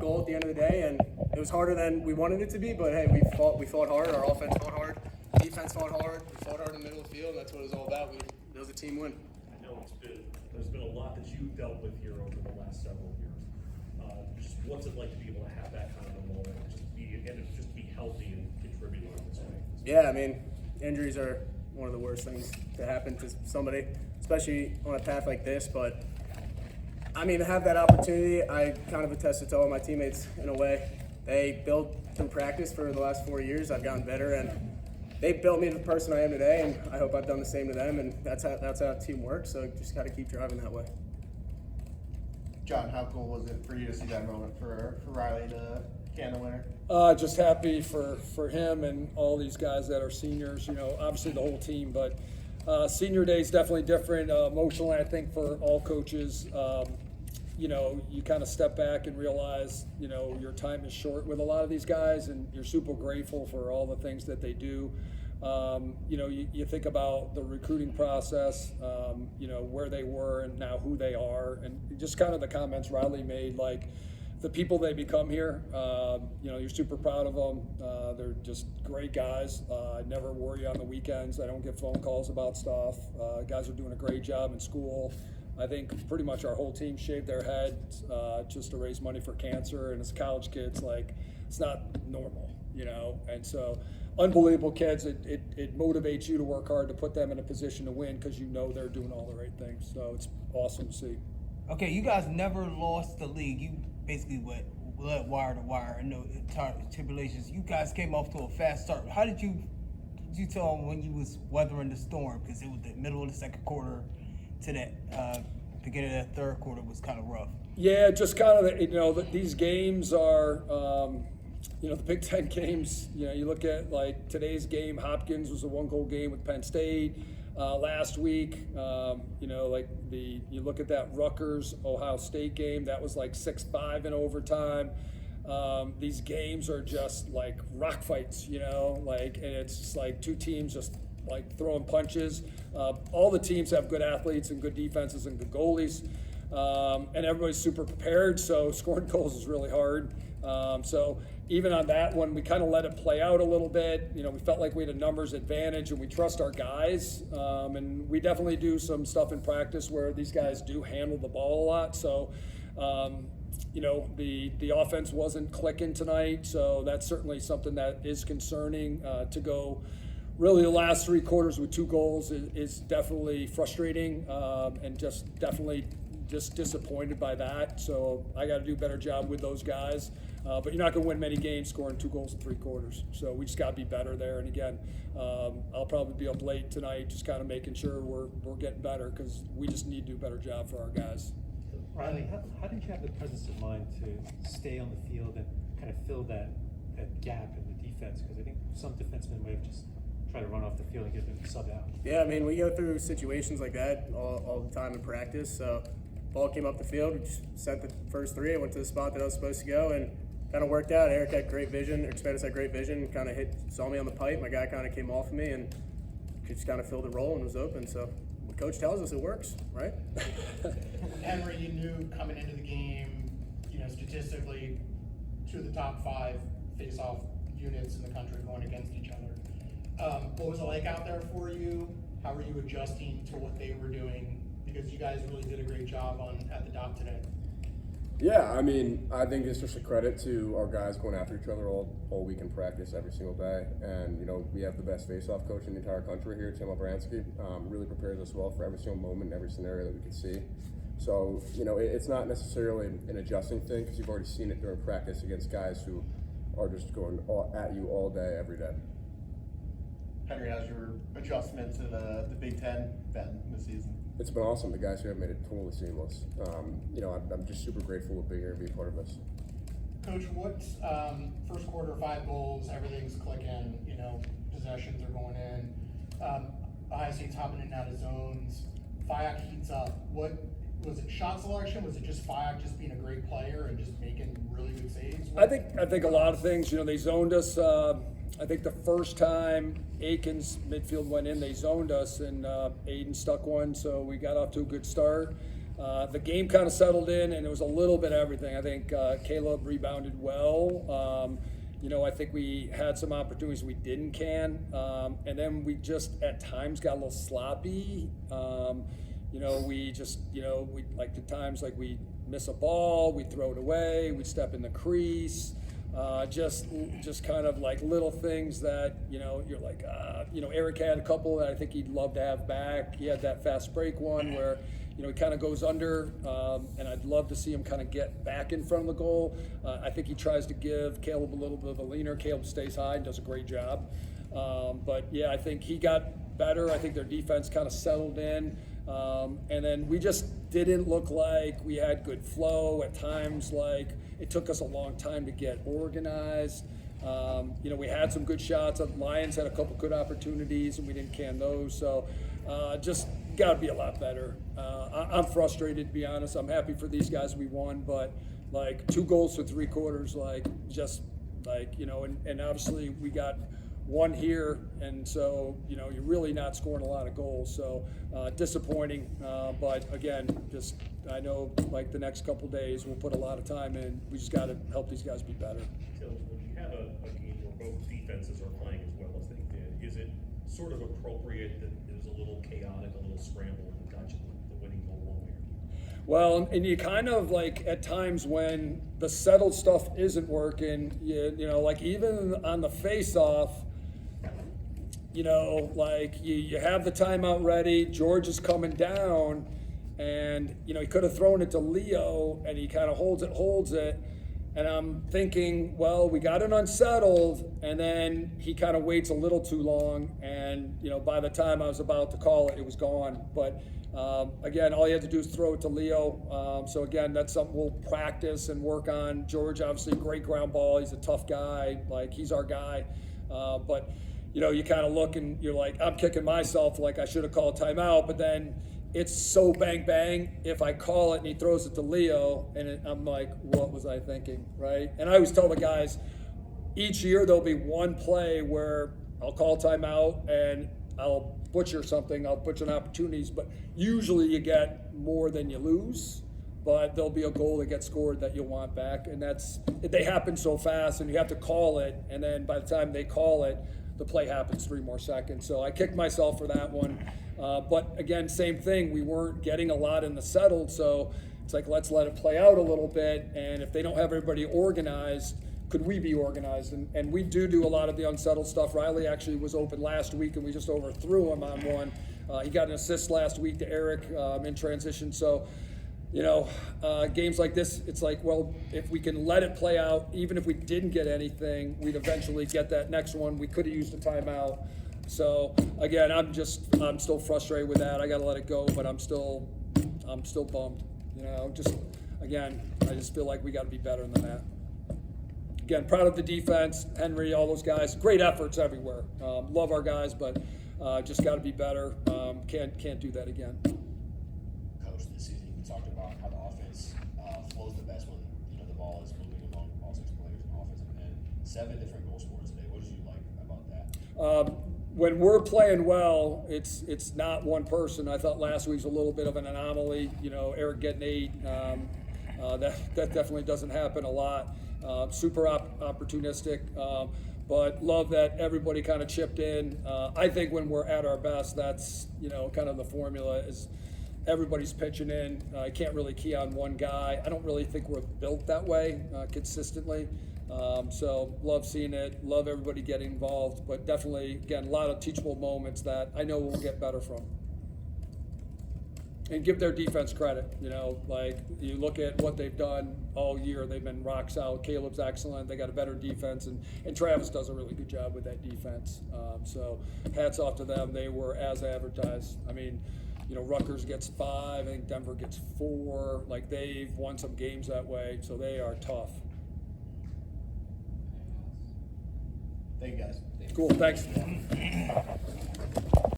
goal at the end of the day, and it was harder than we wanted it to be. But hey, we fought hard. Our offense fought hard. Defense fought hard. We fought hard in the middle of the field. And that's what it was all about. It was a team win. I know there's been a lot that you've dealt with here over the last several years. Just what's it like to be able to have that kind of a moment, just be healthy and contributing in this way? Yeah, I mean, injuries are one of the worst things to happen to somebody, especially on a path like this. But I mean, to have that opportunity, I kind of attested to all my teammates in a way. They built through practice for the last 4 years. I've gotten better, and they built me the person I am today, and I hope I've done the same to them. And that's how a team works. So just got to keep driving that way. John, how cool was it for you to see that moment for Riley to can the winner? Just happy for him and all these guys that are seniors. You know, obviously the whole team, but senior day is definitely different emotionally. I think for all coaches, you know, you kind of step back and realize, you know, your time is short with a lot of these guys, and you're super grateful for all the things that they do. You know, you think about the recruiting process, you know, where they were and now who they are, and just kind of the comments Riley made, like the people they become here. You know, you're super proud of them. They're just great guys. I never worry on the weekends. I don't get phone calls about stuff. Guys are doing a great job in school. I think pretty much our whole team shaved their heads just to raise money for cancer, and as college kids, like, it's not normal, you know, and so unbelievable kids. It motivates you to work hard to put them in a position to win because you know they're doing all the right things. So it's awesome to see. Okay, you guys never lost the league. You basically went wire to wire. I know tribulations. You guys came off to a fast start. How did you tell them when you was weathering the storm? Because it was the middle of the second quarter to that beginning of that third quarter was kind of rough. Yeah, just kind of, you know, these games are, you know, the Big Ten games, you know, you look at like today's game, Hopkins was a 1-goal game with Penn State. Last week, you know, like you look at that Rutgers Ohio State game, that was like 6-5 in overtime. These games are just like rock fights, you know, like, and it's just like two teams just like throwing punches. All the teams have good athletes and good defenses and good goalies, and everybody's super prepared, so scoring goals is really hard. So even on that one, we kind of let it play out a little bit. You know, we felt like we had a numbers advantage, and we trust our guys. And we definitely do some stuff in practice where these guys do handle the ball a lot. So, you know, the offense wasn't clicking tonight, so that's certainly something that is concerning. To go really the last 3 quarters with 2 goals is definitely frustrating, and just definitely just disappointed by that. So I got to do a better job with those guys. But you're not going to win many games scoring 2 goals in 3 quarters. So we just got to be better there. And again, I'll probably be up late tonight, just kind of making sure we're getting better, because we just need to do a better job for our guys. Riley, how did you have the presence of mind to stay on the field and kind of fill that gap in the defense? Because I think some defensemen might have just tried to run off the field and get them sub out. Yeah, I mean, we go through situations like that all the time in practice. So ball came up the field, we just sent the first 3. I went to the spot that I was supposed to go, and kind of worked out. Eric had great vision, Expandus had great vision, kind of saw me on the pipe. My guy kind of came off of me and just kind of filled the role and was open. So what coach tells us, it works, right? Henry, you knew coming into the game, you know, statistically, 2 of the top 5 face-off units in the country going against each other. What was it like out there for you? How were you adjusting to what they were doing? Because you guys really did a great job at the dock today. Yeah, I mean, I think it's just a credit to our guys going after each other all week in practice, every single day. And, you know, we have the best face-off coach in the entire country here, Tim Obransky. Really prepares us well for every single moment, every scenario that we can see. So, you know, it's not necessarily an adjusting thing, because you've already seen it during practice against guys who are just going at you all day, every day. Henry, how's your adjustment to the Big Ten been this season? It's been awesome. The guys here have made it totally seamless. You know, I'm just super grateful to be here and be a part of this. Coach, what's first quarter, 5 goals, everything's clicking, you know, possessions are going in. Ohio State's hopping in and out of zones. Fayak heats up. What was it? Shot selection? Was it just Fayak just being a great player and just making really good saves? I think a lot of things. You know, they zoned us. I think the first time Aiken's midfield went in, they zoned us, and Aiden stuck one, so we got off to a good start. The game kind of settled in, and it was a little bit of everything. I think Caleb rebounded well. I think we had some opportunities we didn't and then we just at times got a little sloppy. We just, we like the times like we miss a ball, we throw it away, we step in the crease. Just kind of like little things that, you're like, Eric had a couple that I think he'd love to have back. He had that fast break one where, he kind of goes under, and I'd love to see him kind of get back in front of the goal. I think he tries to give Caleb a little bit of a leaner. Caleb stays high and does a great job. But yeah, I think he got better. I think their defense kind of settled in. And then we just didn't look like we had good flow at times. Like it took us a long time to get organized. We had some good shots. The Lions had a couple good opportunities and we didn't can those. So just got to be a lot better. I'm frustrated, to be honest. I'm happy for these guys we won, but like 2 goals for 3 quarters, and obviously we got one here, and so you're really not scoring a lot of goals. So disappointing, but again, just I know like the next couple days we'll put a lot of time in. We just got to help these guys be better. So when you have a game where both defenses are playing as well as they did, is it sort of appropriate that it was a little chaotic, a little scramble, and got you the winning goal one way? Well, and you kind of like at times when the settled stuff isn't working, like even on the face-off, you have the timeout ready. George is coming down, and he could have thrown it to Leo, and he kind of holds it. And I'm thinking, well, we got it unsettled, and then he kind of waits a little too long, and by the time I was about to call it, it was gone. But again, all you had to do is throw it to Leo. So again, that's something we'll practice and work on. George, obviously, great ground ball. He's a tough guy. Like he's our guy. But you kind of look and you're like, I'm kicking myself. Like I should have called timeout, but then it's so bang bang. If I call it and he throws it to Leo, and I'm like, what was I thinking, right? And I always tell the guys, each year there'll be one play where I'll call timeout and I'll butcher something. I'll butcher opportunities, but usually you get more than you lose. But there'll be a goal that gets scored that you'll want back, and they happen so fast, and you have to call it, and then by the time they call it, the play happens 3 more seconds. So I kicked myself for that one. But again, same thing. We weren't getting a lot in the settled, so it's like let's let it play out a little bit. And if they don't have everybody organized, could we be organized? And we do a lot of the unsettled stuff. Riley actually was open last week, and we just overthrew him on one. He got an assist last week to Eric in transition. So games like this, it's like, well, if we can let it play out, even if we didn't get anything, we'd eventually get that next one. We could have used a timeout. So again, I'm still frustrated with that. I got to let it go, but I'm still bummed. I just feel like we got to be better than that. Again, proud of the defense, Henry, all those guys. Great efforts everywhere. Love our guys, but just got to be better. Can't do that again. Coach, this season you talked about how the offense flows the best when the ball is moving among all 6 players in offensive end. 7 different goal scorers today. What did you like about that? When we're playing well, it's not one person. I thought last week was a little bit of an anomaly. Eric getting 8. That definitely doesn't happen a lot. Super opportunistic. But love that everybody kind of chipped in. I think when we're at our best, that's kind of the formula is everybody's pitching in. I can't really key on one guy. I don't really think we're built that way consistently. So love seeing it. Love everybody getting involved. But definitely, again, a lot of teachable moments that I know we'll get better from. And give their defense credit. Like you look at what they've done all year. They've been rock solid. Caleb's excellent. They got a better defense, and Travis does a really good job with that defense. So hats off to them. They were as advertised. I mean, Rutgers gets 5. I think Denver gets 4. Like they've won some games that way, so they are tough. Thank you, guys. Cool. Thanks.